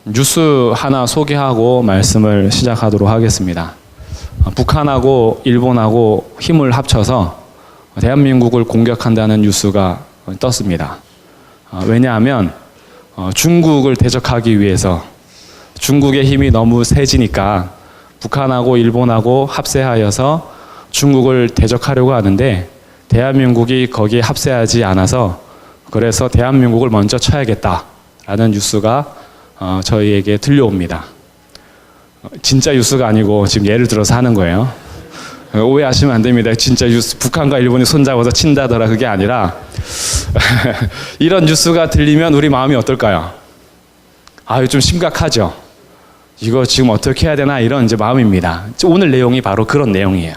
뉴스 하나 소개하고 말씀을 시작하도록 하겠습니다. 북한하고 일본하고 힘을 합쳐서 대한민국을 공격한다는 뉴스가 떴습니다. 왜냐하면 중국을 대적하기 위해서 중국의 힘이 너무 세지니까 북한하고 일본하고 합세하여서 중국을 대적하려고 하는데 대한민국이 거기에 합세하지 않아서 그래서 대한민국을 먼저 쳐야겠다라는 뉴스가 저희에게 들려옵니다. 진짜 뉴스가 아니고 지금 예를 들어서 하는 거예요. 오해하시면 안 됩니다. 진짜 뉴스, 북한과 일본이 손잡아서 친다더라 그게 아니라 이런 뉴스가 들리면 우리 마음이 어떨까요? 이거 좀 심각하죠. 이거 지금 어떻게 해야 되나 이런 이제 마음입니다. 오늘 내용이 바로 그런 내용이에요.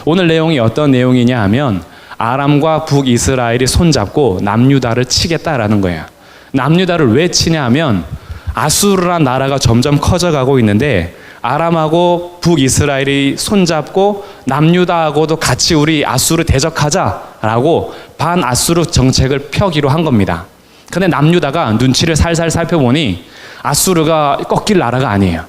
오늘 내용이 어떤 내용이냐 하면 아람과 북이스라엘이 손잡고 남유다를 치겠다라는 거예요. 남유다를 왜 치냐 하면 아수르란 나라가 점점 커져가고 있는데 아람하고 북이스라엘이 손잡고 남유다하고도 같이 우리 아수르 대적하자라고 반아수르 정책을 펴기로 한 겁니다. 근데 남유다가 눈치를 살살 살펴보니 아수르가 꺾일 나라가 아니에요.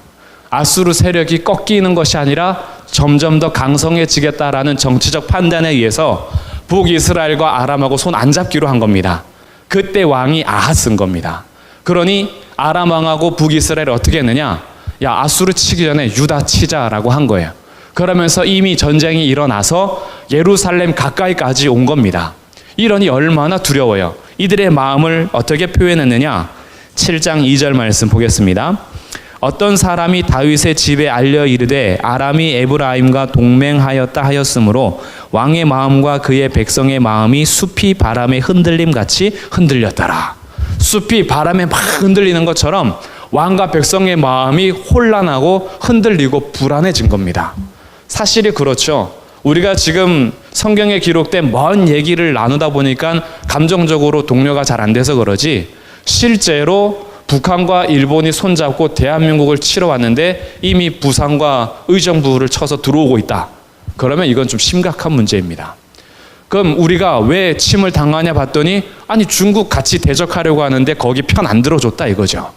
아수르 세력이 꺾이는 것이 아니라 점점 더 강성해지겠다라는 정치적 판단에 의해서 북이스라엘과 아람하고 손 안 잡기로 한 겁니다. 그때 왕이 아하스인 겁니다. 그러니 아람 왕하고 북이스라엘이 어떻게 했느냐? 야, 아수르 치기 전에 유다 치자라고 한 거예요. 그러면서 이미 전쟁이 일어나서 예루살렘 가까이까지 온 겁니다. 이러니 얼마나 두려워요. 이들의 마음을 어떻게 표현했느냐? 7장 2절 말씀 보겠습니다. 어떤 사람이 다윗의 집에 알려 이르되 아람이 에브라임과 동맹하였다 하였으므로 왕의 마음과 그의 백성의 마음이 숲이 바람에 흔들림 같이 흔들렸더라. 숲이 바람에 막 흔들리는 것처럼 왕과 백성의 마음이 혼란하고 흔들리고 불안해진 겁니다. 사실이 그렇죠. 우리가 지금 성경에 기록된 먼 얘기를 나누다 보니까 감정적으로 동료가 잘 안 돼서 그러지 실제로 북한과 일본이 손잡고 대한민국을 치러 왔는데 이미 부산과 의정부를 쳐서 들어오고 있다. 그러면 이건 좀 심각한 문제입니다. 그럼 우리가 왜 침을 당하냐 봤더니 아니 중국 같이 대적하려고 하는데 거기 편 안 들어줬다 이거죠.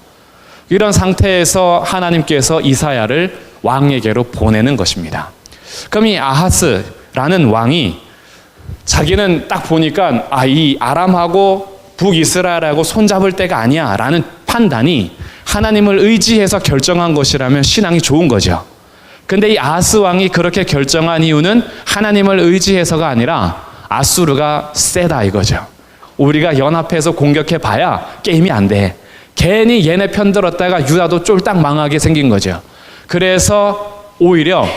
이런 상태에서 하나님께서 이사야를 왕에게로 보내는 것입니다. 그럼 이 아하스라는 왕이 자기는 딱 보니까 이 아람하고 북이스라엘하고 손잡을 때가 아니야 라는 판단이 하나님을 의지해서 결정한 것이라면 신앙이 좋은 거죠. 근데 이 아하스 왕이 그렇게 결정한 이유는 하나님을 의지해서가 아니라 아수르가 세다 이거죠. 우리가 연합해서 공격해 봐야 게임이 안 돼. 괜히 얘네 편들었다가 유다도 쫄딱 망하게 생긴 거죠. 그래서 오히려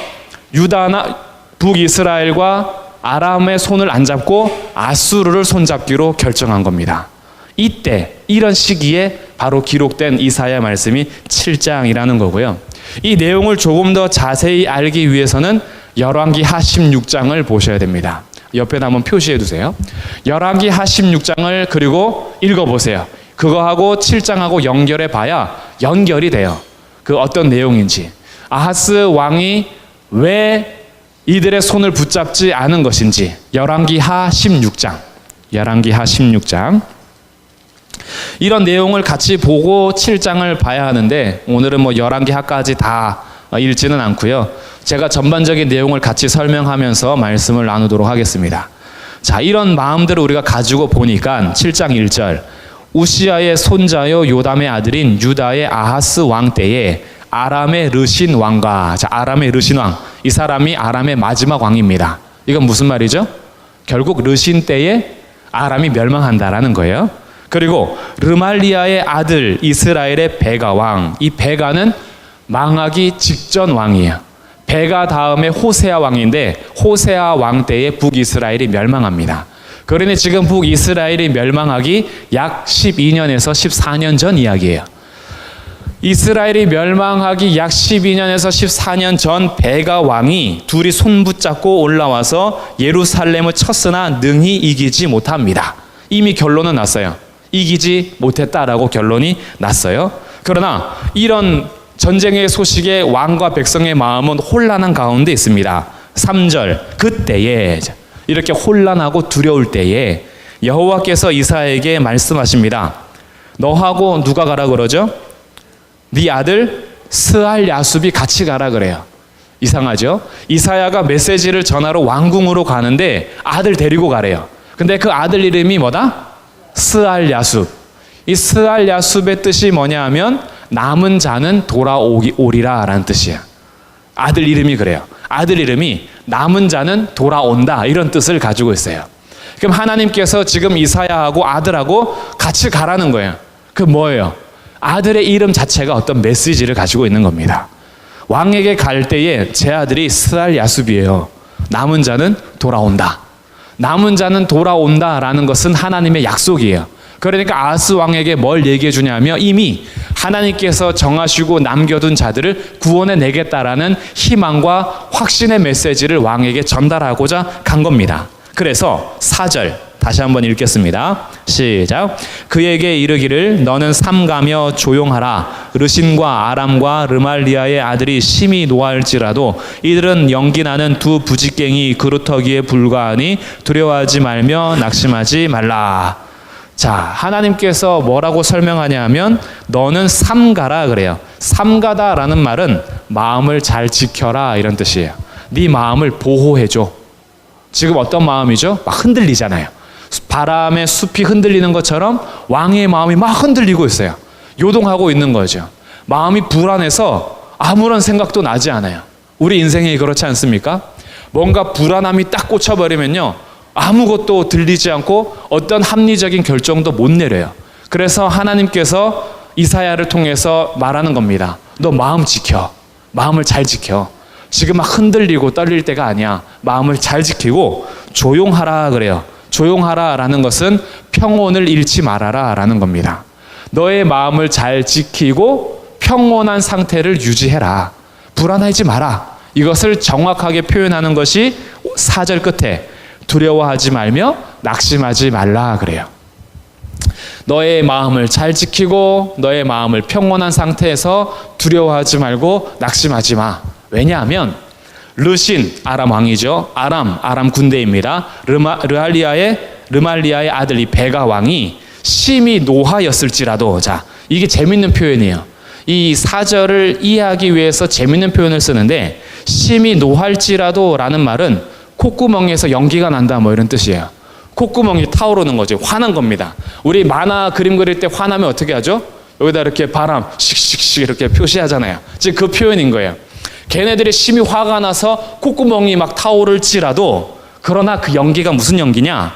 유다나 북이스라엘과 아람의 손을 안 잡고 아수르를 손잡기로 결정한 겁니다. 이때 이런 시기에 바로 기록된 이사야 말씀이 7장이라는 거고요. 이 내용을 조금 더 자세히 알기 위해서는 열왕기하 16장을 보셔야 됩니다. 옆에다 한번 표시해 두세요. 열왕기하 16장을 그리고 읽어보세요. 그거하고 7장하고 연결해 봐야 연결이 돼요. 그 어떤 내용인지. 아하스 왕이 왜 이들의 손을 붙잡지 않은 것인지. 열왕기하 16장. 열왕기하 16장. 이런 내용을 같이 보고 7장을 봐야 하는데 오늘은 열왕기하까지 다 읽지는 않고요. 제가 전반적인 내용을 같이 설명하면서 말씀을 나누도록 하겠습니다. 자, 이런 마음들을 우리가 가지고 보니까 7장 1절 우시아의 손자요 요담의 아들인 유다의 아하스 왕 때에 아람의 르신 왕과 아람의 르신 왕, 이 사람이 아람의 마지막 왕입니다. 이건 무슨 말이죠? 결국 르신 때에 아람이 멸망한다라는 거예요. 그리고 르말리아의 아들 이스라엘의 베가 왕, 이 베가는 망하기 직전 왕이에요. 베가 다음에 호세아 왕인데 호세아 왕 때에 북이스라엘이 멸망합니다. 그러니 지금 북이스라엘이 멸망하기 약 12년에서 14년 전 이야기예요. 이스라엘이 멸망하기 약 12년에서 14년 전 베가 왕이 둘이 손붙잡고 올라와서 예루살렘을 쳤으나 능히 이기지 못합니다. 이미 결론은 났어요. 이기지 못했다라고 결론이 났어요. 그러나 이런 전쟁의 소식에 왕과 백성의 마음은 혼란한 가운데 있습니다. 3절 그때에 이렇게 혼란하고 두려울 때에 여호와께서 이사야에게 말씀하십니다. 너하고 누가 가라 그러죠? 네 아들 스알 야숲이 같이 가라 그래요. 이상하죠? 이사야가 메시지를 전하러 왕궁으로 가는데 아들 데리고 가래요. 근데 그 아들 이름이 뭐다? 스알 야숲. 이 스알 야숲의 뜻이 뭐냐 하면 남은 자는 돌아오리라 라는 뜻이야. 아들 이름이 그래요. 아들 이름이 남은 자는 돌아온다 이런 뜻을 가지고 있어요. 그럼 하나님께서 지금 이사야하고 아들하고 같이 가라는 거예요. 그 뭐예요? 아들의 이름 자체가 어떤 메시지를 가지고 있는 겁니다. 왕에게 갈 때에 제 아들이 스알 야숲이에요. 남은 자는 돌아온다. 남은 자는 돌아온다라는 것은 하나님의 약속이에요. 그러니까 아하스 왕에게 뭘 얘기해 주냐면 이미 하나님께서 정하시고 남겨둔 자들을 구원해 내겠다라는 희망과 확신의 메시지를 왕에게 전달하고자 간 겁니다. 그래서 4절 다시 한번 읽겠습니다. 시작. 그에게 이르기를 너는 삼가며 조용하라. 르신과 아람과 르말리아의 아들이 심히 노할지라도 이들은 연기나는 두 부직갱이 그루터기에 불과하니 두려워하지 말며 낙심하지 말라. 자, 하나님께서 뭐라고 설명하냐 하면 너는 삼가라 그래요. 삼가다라는 말은 마음을 잘 지켜라 이런 뜻이에요. 네 마음을 보호해줘. 지금 어떤 마음이죠? 막 흔들리잖아요. 바람에 숲이 흔들리는 것처럼 왕의 마음이 막 흔들리고 있어요. 요동하고 있는 거죠. 마음이 불안해서 아무런 생각도 나지 않아요. 우리 인생이 그렇지 않습니까? 뭔가 불안함이 딱 꽂혀버리면요, 아무것도 들리지 않고 어떤 합리적인 결정도 못 내려요. 그래서 하나님께서 이사야를 통해서 말하는 겁니다. 너 마음 지켜. 마음을 잘 지켜. 지금 막 흔들리고 떨릴 때가 아니야. 마음을 잘 지키고 조용하라 그래요. 조용하라라는 것은 평온을 잃지 말아라라는 겁니다. 너의 마음을 잘 지키고 평온한 상태를 유지해라. 불안하지 마라. 이것을 정확하게 표현하는 것이 4절 끝에 두려워하지 말며 낙심하지 말라 그래요. 너의 마음을 잘 지키고 너의 마음을 평온한 상태에서 두려워하지 말고 낙심하지 마. 왜냐하면 르신, 아람 왕이죠. 아람 군대입니다. 르말리아의 아들 이 베가 왕이 심히 노하였을지라도, 자, 이게 재밌는 표현이에요. 이 4절을 이해하기 위해서 재밌는 표현을 쓰는데, 심히 노할지라도 라는 말은 콧구멍에서 연기가 난다 뭐 이런 뜻이에요. 콧구멍이 타오르는 거죠. 화난 겁니다. 우리 만화 그림 그릴 때 화나면 어떻게 하죠? 여기다 이렇게 바람 씩씩씩 이렇게 표시하잖아요. 지금 그 표현인 거예요. 걔네들이 심히 화가 나서 콧구멍이 막 타오를지라도, 그러나 그 연기가 무슨 연기냐?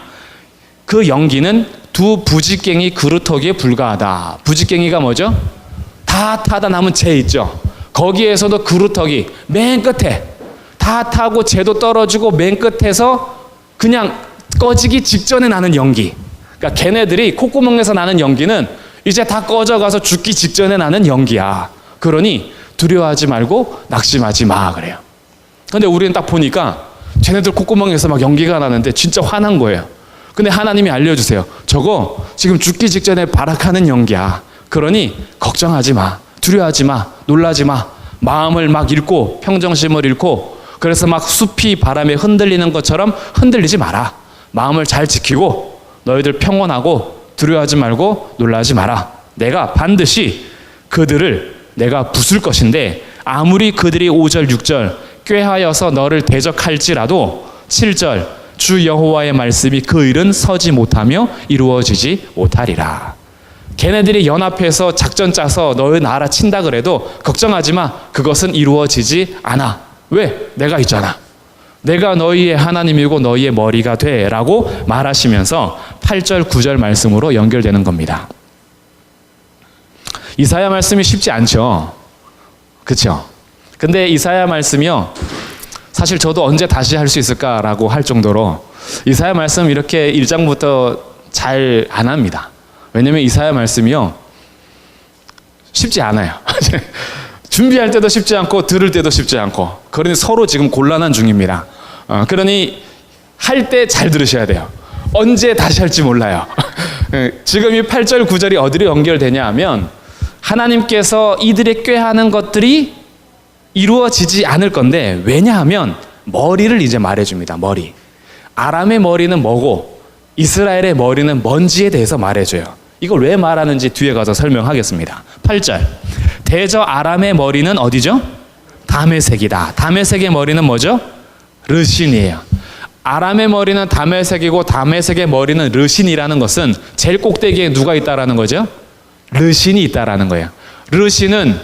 그 연기는 두 부직갱이 그루터기에 불과하다. 부직갱이가 뭐죠? 다 타다 남은 재 있죠. 거기에서도 그루터기 맨 끝에 다 타고 재도 떨어지고 맨 끝에서 그냥 꺼지기 직전에 나는 연기. 그러니까 걔네들이 콧구멍에서 나는 연기는 이제 다 꺼져가서 죽기 직전에 나는 연기야. 그러니 두려워하지 말고 낙심하지 마 그래요. 근데 우리는 딱 보니까 쟤네들 콧구멍에서 막 연기가 나는데 진짜 화난 거예요. 근데 하나님이 알려주세요. 저거 지금 죽기 직전에 발악하는 연기야. 그러니 걱정하지 마. 두려워하지 마. 놀라지 마. 마음을 막 잃고 평정심을 잃고, 그래서 막 숲이 바람에 흔들리는 것처럼 흔들리지 마라. 마음을 잘 지키고 너희들 평온하고 두려워하지 말고 놀라지 마라. 내가 반드시 그들을 내가 부술 것인데 아무리 그들이 5절 6절 꾀하여서 너를 대적할지라도 7절 주 여호와의 말씀이 그 일은 서지 못하며 이루어지지 못하리라. 걔네들이 연합해서 작전 짜서 너희 나라 친다 그래도 걱정하지 마. 그것은 이루어지지 않아. 왜? 내가 있잖아. 내가 너희의 하나님이고 너희의 머리가 돼 라고 말하시면서 8절 9절 말씀으로 연결되는 겁니다. 이사야 말씀이 쉽지 않죠. 그렇죠? 근데 이사야 말씀이요, 사실 저도 언제 다시 할 수 있을까라고 할 정도로 이사야 말씀 이렇게 1장부터 잘 안 합니다. 왜냐면 이사야 말씀이요 쉽지 않아요. 준비할 때도 쉽지 않고 들을 때도 쉽지 않고, 그러니 서로 지금 곤란한 중입니다. 그러니 할 때 잘 들으셔야 돼요. 언제 다시 할지 몰라요. 지금 이 8절 9절이 어디로 연결되냐 하면 하나님께서 이들의 꾀하는 것들이 이루어지지 않을 건데, 왜냐하면 머리를 이제 말해줍니다. 머리. 아람의 머리는 뭐고 이스라엘의 머리는 뭔지에 대해서 말해줘요. 이걸 왜 말하는지 뒤에 가서 설명하겠습니다. 8절. 대저 아람의 머리는 어디죠? 다메섹이다. 다메섹의 머리는 뭐죠? 르신이에요. 아람의 머리는 다메섹이고 다메섹의 머리는 르신이라는 것은 제일 꼭대기에 누가 있다라는 거죠? 르신이 있다라는 거예요. 르신은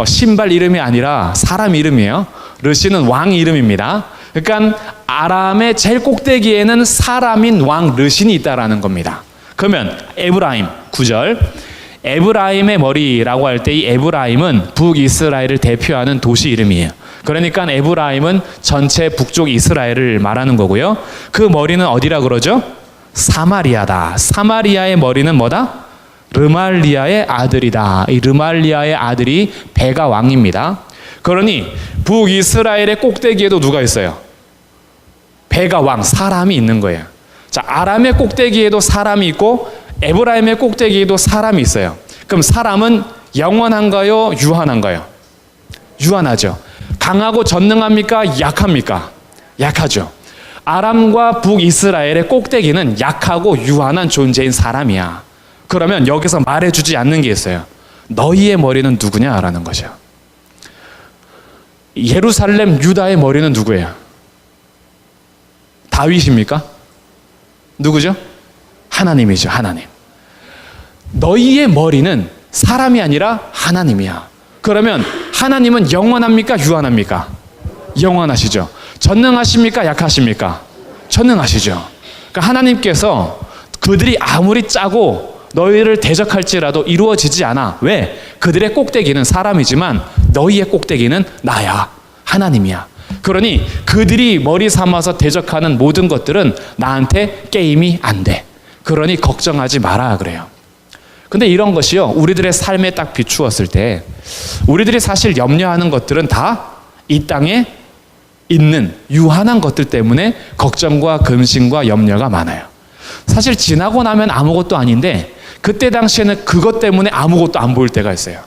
신발 이름이 아니라 사람 이름이에요. 르신은 왕 이름입니다. 그러니까 아람의 제일 꼭대기에는 사람인 왕 르신이 있다라는 겁니다. 그러면 에브라임 9절. 에브라임의 머리라고 할 때 이 에브라임은 북이스라엘을 대표하는 도시 이름이에요. 그러니까 에브라임은 전체 북쪽 이스라엘을 말하는 거고요. 그 머리는 어디라 그러죠? 사마리아다. 사마리아의 머리는 뭐다? 르말리아의 아들이다. 이 르말리아의 아들이 베가 왕입니다. 그러니 북이스라엘의 꼭대기에도 누가 있어요? 베가 왕, 사람이 있는 거예요. 자, 아람의 꼭대기에도 사람이 있고 에브라임의 꼭대기에도 사람이 있어요. 그럼 사람은 영원한가요? 유한한가요? 유한하죠. 강하고 전능합니까? 약합니까? 약하죠. 아람과 북이스라엘의 꼭대기는 약하고 유한한 존재인 사람이야. 그러면 여기서 말해주지 않는 게 있어요. 너희의 머리는 누구냐라는 거죠. 예루살렘 유다의 머리는 누구예요? 다윗입니까? 누구죠? 하나님이죠. 하나님. 너희의 머리는 사람이 아니라 하나님이야. 그러면 하나님은 영원합니까? 유한합니까? 영원하시죠. 전능하십니까? 약하십니까? 전능하시죠. 그러니까 하나님께서 그들이 아무리 짜고 너희를 대적할지라도 이루어지지 않아. 왜? 그들의 꼭대기는 사람이지만 너희의 꼭대기는 나야. 하나님이야. 그러니 그들이 머리 삼아서 대적하는 모든 것들은 나한테 게임이 안 돼. 그러니 걱정하지 마라 그래요. 근데 이런 것이요, 우리들의 삶에 딱 비추었을 때 우리들이 사실 염려하는 것들은 다 이 땅에 있는 유한한 것들 때문에 걱정과 근심과 염려가 많아요. 사실 지나고 나면 아무것도 아닌데 그때 당시에는 그것 때문에 아무것도 안 보일 때가 있어요.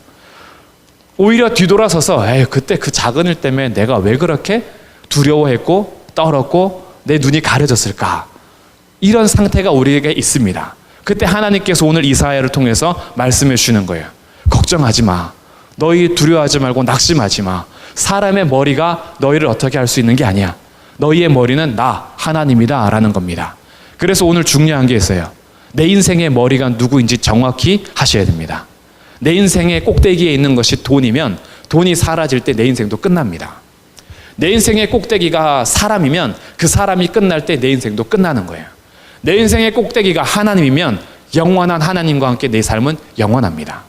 오히려 뒤돌아서서 그때 그 작은 일 때문에 내가 왜 그렇게 두려워했고 떨었고 내 눈이 가려졌을까? 이런 상태가 우리에게 있습니다. 그때 하나님께서 오늘 이사야를 통해서 말씀해 주시는 거예요. 걱정하지 마. 너희 두려워하지 말고 낙심하지 마. 사람의 머리가 너희를 어떻게 할 수 있는 게 아니야. 너희의 머리는 나 하나님이다 라는 겁니다. 그래서 오늘 중요한 게 있어요. 내 인생의 머리가 누구인지 정확히 하셔야 됩니다. 내 인생의 꼭대기에 있는 것이 돈이면 돈이 사라질 때 내 인생도 끝납니다. 내 인생의 꼭대기가 사람이면 그 사람이 끝날 때 내 인생도 끝나는 거예요. 내 인생의 꼭대기가 하나님이면 영원한 하나님과 함께 내 삶은 영원합니다.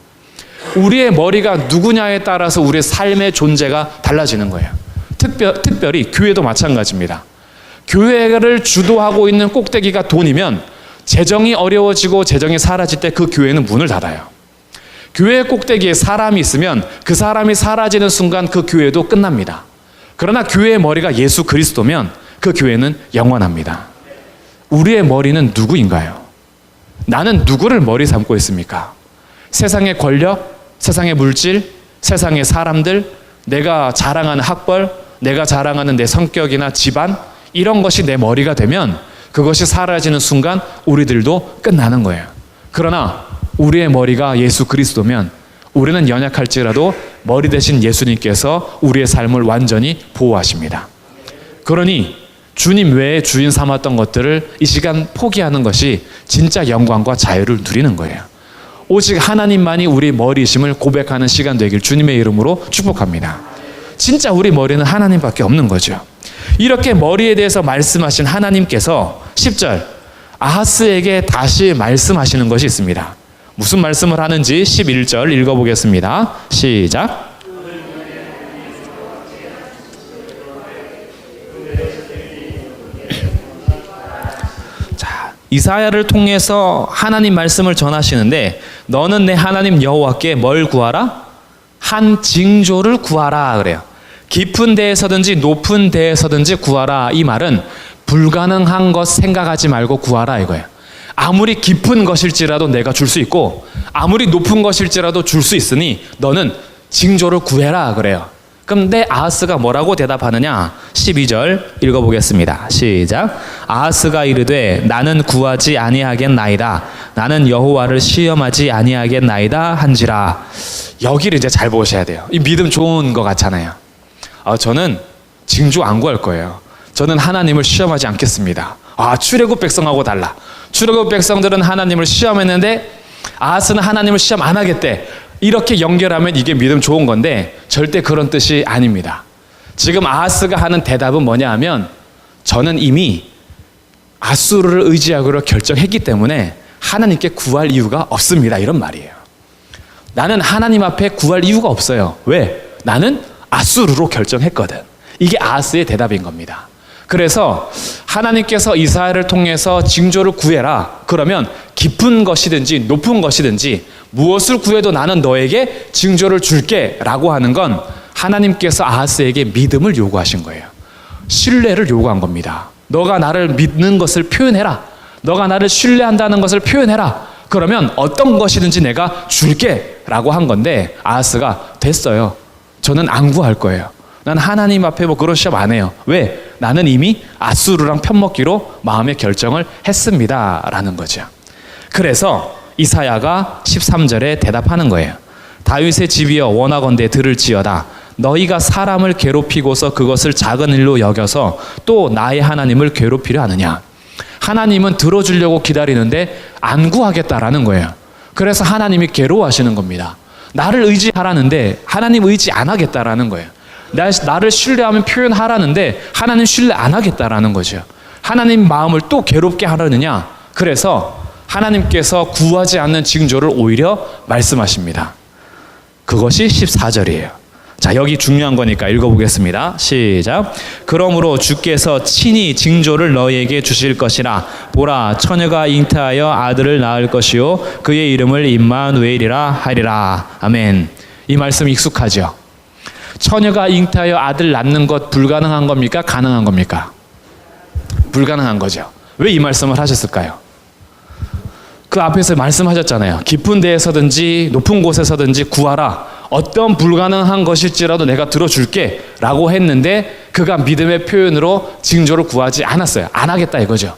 우리의 머리가 누구냐에 따라서 우리의 삶의 존재가 달라지는 거예요. 특별히 교회도 마찬가지입니다. 교회를 주도하고 있는 꼭대기가 돈이면 재정이 어려워지고 재정이 사라질 때 그 교회는 문을 닫아요. 교회 꼭대기에 사람이 있으면 그 사람이 사라지는 순간 그 교회도 끝납니다. 그러나 교회의 머리가 예수 그리스도면 그 교회는 영원합니다. 우리의 머리는 누구인가요? 나는 누구를 머리 삼고 있습니까? 세상의 권력, 세상의 물질, 세상의 사람들, 내가 자랑하는 학벌, 내가 자랑하는 내 성격이나 집안, 이런 것이 내 머리가 되면 그것이 사라지는 순간 우리들도 끝나는 거예요. 그러나 우리의 머리가 예수 그리스도면 우리는 연약할지라도 머리 대신 예수님께서 우리의 삶을 완전히 보호하십니다. 그러니 주님 외에 주인 삼았던 것들을 이 시간 포기하는 것이 진짜 영광과 자유를 누리는 거예요. 오직 하나님만이 우리 머리이심을 고백하는 시간 되길 주님의 이름으로 축복합니다. 진짜 우리 머리는 하나님밖에 없는 거죠. 이렇게 머리에 대해서 말씀하신 하나님께서 10절 아하스에게 다시 말씀하시는 것이 있습니다. 무슨 말씀을 하는지 11절 읽어보겠습니다. 시작. 자, 이사야를 통해서 하나님 말씀을 전하시는데 너는 내 하나님 여호와께 뭘 구하라? 한 징조를 구하라 그래요. 깊은 데에서든지 높은 데에서든지 구하라. 이 말은 불가능한 것 생각하지 말고 구하라 이거예요. 아무리 깊은 것일지라도 내가 줄 수 있고 아무리 높은 것일지라도 줄 수 있으니 너는 징조를 구해라 그래요. 근데 아하스가 뭐라고 대답하느냐? 12절 읽어보겠습니다. 시작. 아하스가 이르되 나는 구하지 아니하겠나이다. 나는 여호와를 시험하지 아니하겠나이다 한지라. 여기를 이제 잘 보셔야 돼요. 이 믿음 좋은 것 같잖아요. 저는 징조 안 구할 거예요. 저는 하나님을 시험하지 않겠습니다. 출애굽 백성하고 달라. 출애굽 백성들은 하나님을 시험했는데 아하스는 하나님을 시험 안 하겠대. 이렇게 연결하면 이게 믿음 좋은 건데 절대 그런 뜻이 아닙니다. 지금 아하스가 하는 대답은 뭐냐 하면 저는 이미 아수르를 의지하기로 결정했기 때문에 하나님께 구할 이유가 없습니다. 이런 말이에요. 나는 하나님 앞에 구할 이유가 없어요. 왜? 나는 아수르로 결정했거든. 이게 아하스의 대답인 겁니다. 그래서 하나님께서 이사야를 통해서 징조를 구해라. 그러면 깊은 것이든지 높은 것이든지 무엇을 구해도 나는 너에게 징조를 줄게 라고 하는 건 하나님께서 아하스에게 믿음을 요구하신 거예요. 신뢰를 요구한 겁니다. 너가 나를 믿는 것을 표현해라. 너가 나를 신뢰한다는 것을 표현해라. 그러면 어떤 것이든지 내가 줄게 라고 한 건데 아하스가 됐어요. 저는 안 구할 거예요. 난 하나님 앞에 그런 시험 안 해요. 왜? 나는 이미 아수르랑 편먹기로 마음의 결정을 했습니다 라는 거죠. 그래서 이사야가 13절에 대답하는 거예요. 다윗의 집이여 원하건대 들을지어다. 너희가 사람을 괴롭히고서 그것을 작은 일로 여겨서 또 나의 하나님을 괴롭히려 하느냐. 하나님은 들어주려고 기다리는데 안 구하겠다라는 거예요. 그래서 하나님이 괴로워하시는 겁니다. 나를 의지하라는데 하나님 의지 안 하겠다라는 거예요. 나를 신뢰하면 표현하라는데 하나님 신뢰 안 하겠다라는 거죠. 하나님 마음을 또 괴롭게 하려느냐. 그래서 하나님께서 구하지 않는 징조를 오히려 말씀하십니다. 그것이 14절이에요. 자, 여기 중요한 거니까 읽어보겠습니다. 시작. 그러므로 주께서 친히 징조를 너희에게 주실 것이라. 보라, 처녀가 잉태하여 아들을 낳을 것이요 그의 이름을 임마누엘이라 하리라. 아멘. 이 말씀 익숙하죠? 처녀가 잉태하여 아들 낳는 것 불가능한 겁니까? 가능한 겁니까? 불가능한 거죠. 왜 이 말씀을 하셨을까요? 그 앞에서 말씀하셨잖아요. 깊은 데에서든지 높은 곳에서든지 구하라. 어떤 불가능한 것일지라도 내가 들어줄게 라고 했는데 그가 믿음의 표현으로 징조를 구하지 않았어요. 안 하겠다 이거죠.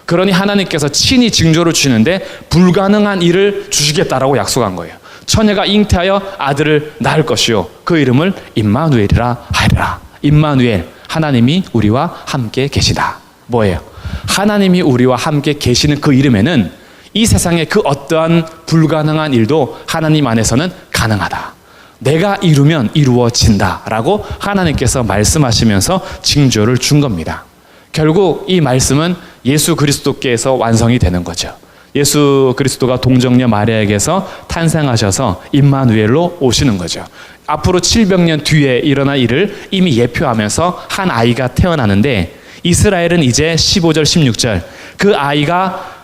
그러니 하나님께서 친히 징조를 주시는데 불가능한 일을 주시겠다라고 약속한 거예요. 처녀가 잉태하여 아들을 낳을 것이요 그 이름을 임마누엘이라 하리라. 임마누엘, 하나님이 우리와 함께 계시다. 뭐예요? 하나님이 우리와 함께 계시는 그 이름에는 이 세상의 그 어떠한 불가능한 일도 하나님 안에서는 가능하다. 내가 이루면 이루어진다 라고 하나님께서 말씀하시면서 징조를 준 겁니다. 결국 이 말씀은 예수 그리스도께서 완성이 되는 거죠. 예수 그리스도가 동정녀 마리아에게서 탄생하셔서 임마누엘로 오시는 거죠. 앞으로 700년 뒤에 일어날 일을 이미 예표하면서 한 아이가 태어나는데 이스라엘은 이제 15절 16절 그 아이가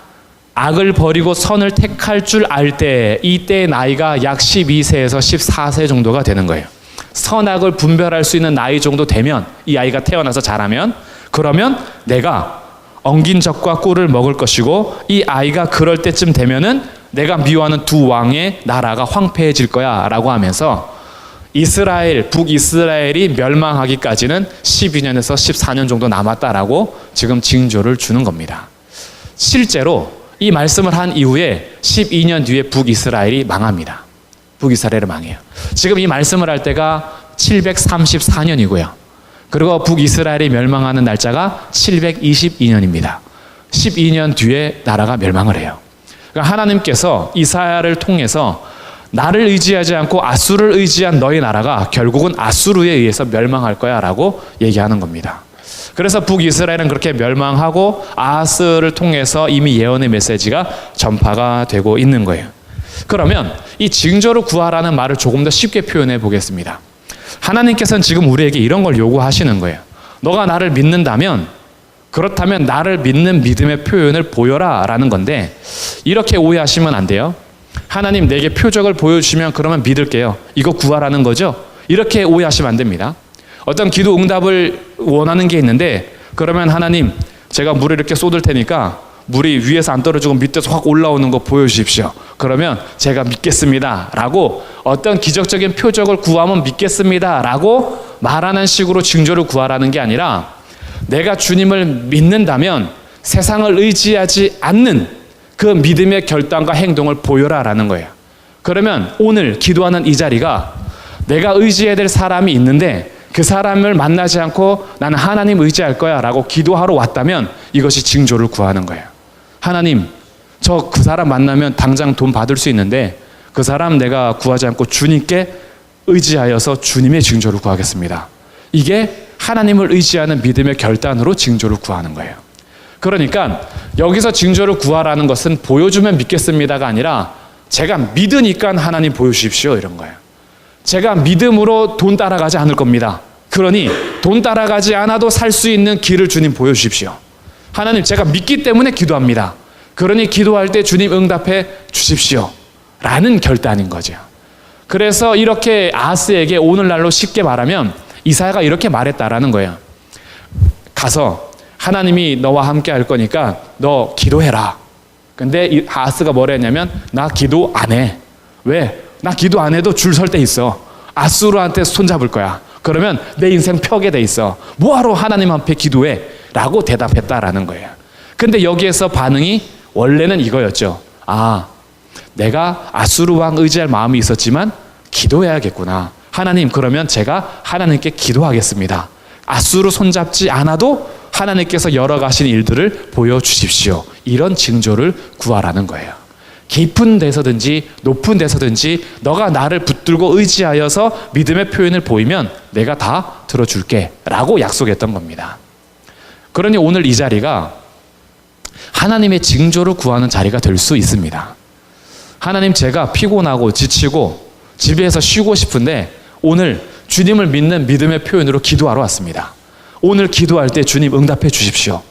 악을 버리고 선을 택할 줄 알 때 이때의 나이가 약 12세에서 14세 정도가 되는 거예요. 선악을 분별할 수 있는 나이 정도 되면 이 아이가 태어나서 자라면 그러면 내가 엉긴 젖과 꿀을 먹을 것이고 이 아이가 그럴 때쯤 되면은 내가 미워하는 두 왕의 나라가 황폐해질 거야 라고 하면서 이스라엘, 북이스라엘이 멸망하기까지는 12년에서 14년 정도 남았다라고 지금 징조를 주는 겁니다. 실제로 이 말씀을 한 이후에 12년 뒤에 북이스라엘이 망합니다. 북이스라엘이 망해요. 지금 이 말씀을 할 때가 734년이고요. 그리고 북이스라엘이 멸망하는 날짜가 722년입니다. 12년 뒤에 나라가 멸망을 해요. 그러니까 하나님께서 이사야를 통해서 나를 의지하지 않고 아수르를 의지한 너희 나라가 결국은 아수르에 의해서 멸망할 거야 라고 얘기하는 겁니다. 그래서 북이스라엘은 그렇게 멸망하고 아하스를 통해서 이미 예언의 메시지가 전파가 되고 있는 거예요. 그러면 이 징조를 구하라는 말을 조금 더 쉽게 표현해 보겠습니다. 하나님께서는 지금 우리에게 이런 걸 요구하시는 거예요. 너가 나를 믿는다면 그렇다면 나를 믿는 믿음의 표현을 보여라 라는 건데 이렇게 오해하시면 안 돼요. 하나님 내게 표적을 보여주시면 그러면 믿을게요. 이거 구하라는 거죠? 이렇게 오해하시면 안 됩니다. 어떤 기도 응답을 원하는 게 있는데 그러면 하나님 제가 물을 이렇게 쏟을 테니까 물이 위에서 안 떨어지고 밑에서 확 올라오는 거 보여주십시오. 그러면 제가 믿겠습니다 라고 어떤 기적적인 표적을 구하면 믿겠습니다 라고 말하는 식으로 징조를 구하라는 게 아니라 내가 주님을 믿는다면 세상을 의지하지 않는 그 믿음의 결단과 행동을 보여라라는 거예요. 그러면 오늘 기도하는 이 자리가 내가 의지해야 될 사람이 있는데 그 사람을 만나지 않고 나는 하나님 의지할 거야 라고 기도하러 왔다면 이것이 징조를 구하는 거예요. 하나님, 저 그 사람 만나면 당장 돈 받을 수 있는데 그 사람 내가 구하지 않고 주님께 의지하여서 주님의 징조를 구하겠습니다. 이게 하나님을 의지하는 믿음의 결단으로 징조를 구하는 거예요. 그러니까 여기서 징조를 구하라는 것은 보여주면 믿겠습니다가 아니라 제가 믿으니까 하나님 보여주십시오 이런 거예요. 제가 믿음으로 돈 따라가지 않을 겁니다. 그러니 돈 따라가지 않아도 살 수 있는 길을 주님 보여주십시오. 하나님, 제가 믿기 때문에 기도합니다. 그러니 기도할 때 주님 응답해 주십시오 라는 결단인 거죠. 그래서 이렇게 아하스에게 오늘날로 쉽게 말하면 이사야가 이렇게 말했다라는 거예요. 가서 하나님이 너와 함께 할 거니까 너 기도해라. 근데 아하스가 뭐라 했냐면 나 기도 안 해. 왜? 나 기도 안 해도 줄 설 때 있어. 아수르한테 손잡을 거야. 그러면 내 인생 펴게 돼 있어. 뭐하러 하나님 앞에 기도해? 라고 대답했다라는 거예요. 근데 여기에서 반응이 원래는 이거였죠. 아, 내가 아수르 왕 의지할 마음이 있었지만 기도해야겠구나. 하나님, 그러면 제가 하나님께 기도하겠습니다. 아수르 손잡지 않아도 하나님께서 열어가신 일들을 보여주십시오. 이런 징조를 구하라는 거예요. 깊은 데서든지 높은 데서든지 너가 나를 붙들고 의지하여서 믿음의 표현을 보이면 내가 다 들어줄게 라고 약속했던 겁니다. 그러니 오늘 이 자리가 하나님의 징조를 구하는 자리가 될 수 있습니다. 하나님, 제가 피곤하고 지치고 집에서 쉬고 싶은데 오늘 주님을 믿는 믿음의 표현으로 기도하러 왔습니다. 오늘 기도할 때 주님 응답해 주십시오.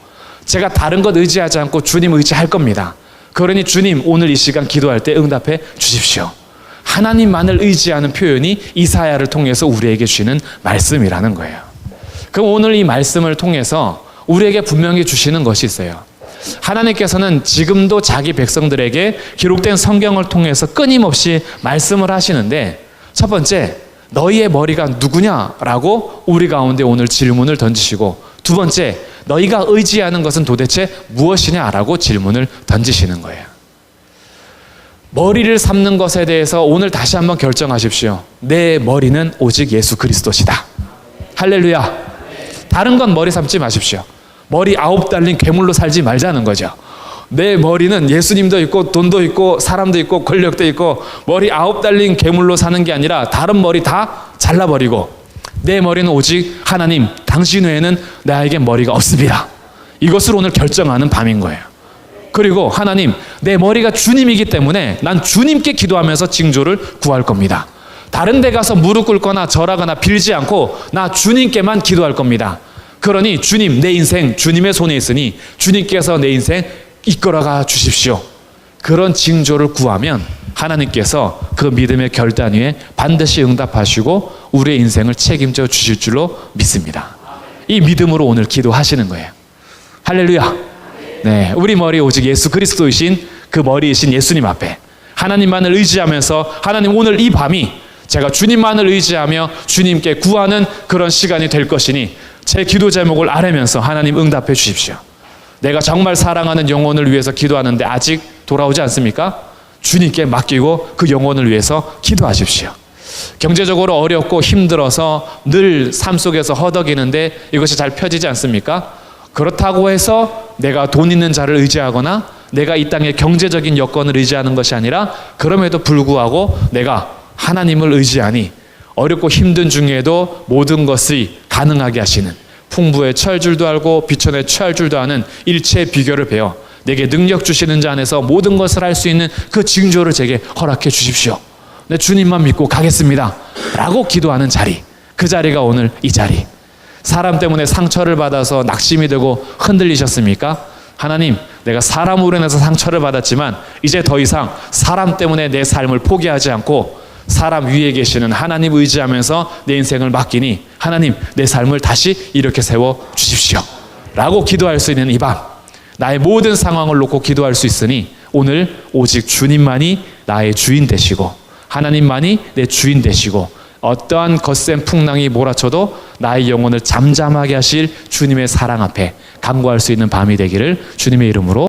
제가 다른 것 의지하지 않고 주님 의지할 겁니다. 그러니 주님, 오늘 이 시간 기도할 때 응답해 주십시오. 하나님만을 의지하는 표현이 이사야를 통해서 우리에게 주시는 말씀이라는 거예요. 그럼 오늘 이 말씀을 통해서 우리에게 분명히 주시는 것이 있어요. 하나님께서는 지금도 자기 백성들에게 기록된 성경을 통해서 끊임없이 말씀을 하시는데, 첫 번째, 너희의 머리가 누구냐라고 우리 가운데 오늘 질문을 던지시고, 두 번째, 너희가 의지하는 것은 도대체 무엇이냐라고 질문을 던지시는 거예요. 머리를 삼는 것에 대해서 오늘 다시 한번 결정하십시오. 내 머리는 오직 예수 그리스도시다. 할렐루야. 다른 건 머리 삼지 마십시오. 머리 9 달린 괴물로 살지 말자는 거죠. 내 머리는 예수님도 있고 돈도 있고 사람도 있고 권력도 있고 머리 9 달린 괴물로 사는 게 아니라 다른 머리 다 잘라버리고 내 머리는 오직 하나님, 당신 외에는 나에게 머리가 없습니다. 이것을 오늘 결정하는 밤인 거예요. 그리고 하나님, 내 머리가 주님이기 때문에 난 주님께 기도하면서 징조를 구할 겁니다. 다른 데 가서 무릎 꿇거나 절하거나 빌지 않고 나 주님께만 기도할 겁니다. 그러니 주님, 내 인생 주님의 손에 있으니 주님께서 내 인생 이끌어가 주십시오. 그런 징조를 구하면 하나님께서 그 믿음의 결단 위에 반드시 응답하시고 우리의 인생을 책임져 주실 줄로 믿습니다. 이 믿음으로 오늘 기도하시는 거예요. 할렐루야. 네, 우리 머리 오직 예수 그리스도이신 그 머리이신 예수님 앞에 하나님만을 의지하면서 하나님, 오늘 이 밤이 제가 주님만을 의지하며 주님께 구하는 그런 시간이 될 것이니 제 기도 제목을 아뢰면서 하나님 응답해 주십시오. 내가 정말 사랑하는 영혼을 위해서 기도하는데 아직 돌아오지 않습니까? 주님께 맡기고 그 영혼을 위해서 기도하십시오. 경제적으로 어렵고 힘들어서 늘 삶 속에서 허덕이는데 이것이 잘 펴지지 않습니까? 그렇다고 해서 내가 돈 있는 자를 의지하거나 내가 이 땅의 경제적인 여건을 의지하는 것이 아니라 그럼에도 불구하고 내가 하나님을 의지하니 어렵고 힘든 중에도 모든 것이 가능하게 하시는, 풍부에 처할 줄도 알고 비천에 처할 줄도 아는 일체의 비결을 배워 내게 능력 주시는 자 안에서 모든 것을 할 수 있는 그 징조를 제게 허락해 주십시오. 내 주님만 믿고 가겠습니다 라고 기도하는 자리, 그 자리가 오늘 이 자리. 사람 때문에 상처를 받아서 낙심이 되고 흔들리셨습니까? 하나님, 내가 사람으로 인해서 상처를 받았지만 이제 더 이상 사람 때문에 내 삶을 포기하지 않고 사람 위에 계시는 하나님 의지하면서 내 인생을 맡기니 하나님, 내 삶을 다시 이렇게 세워 주십시오 라고 기도할 수 있는 이 밤, 나의 모든 상황을 놓고 기도할 수 있으니 오늘 오직 주님만이 나의 주인 되시고 하나님만이 내 주인 되시고 어떠한 거센 풍랑이 몰아쳐도 나의 영혼을 잠잠하게 하실 주님의 사랑 앞에 간구할 수 있는 밤이 되기를 주님의 이름으로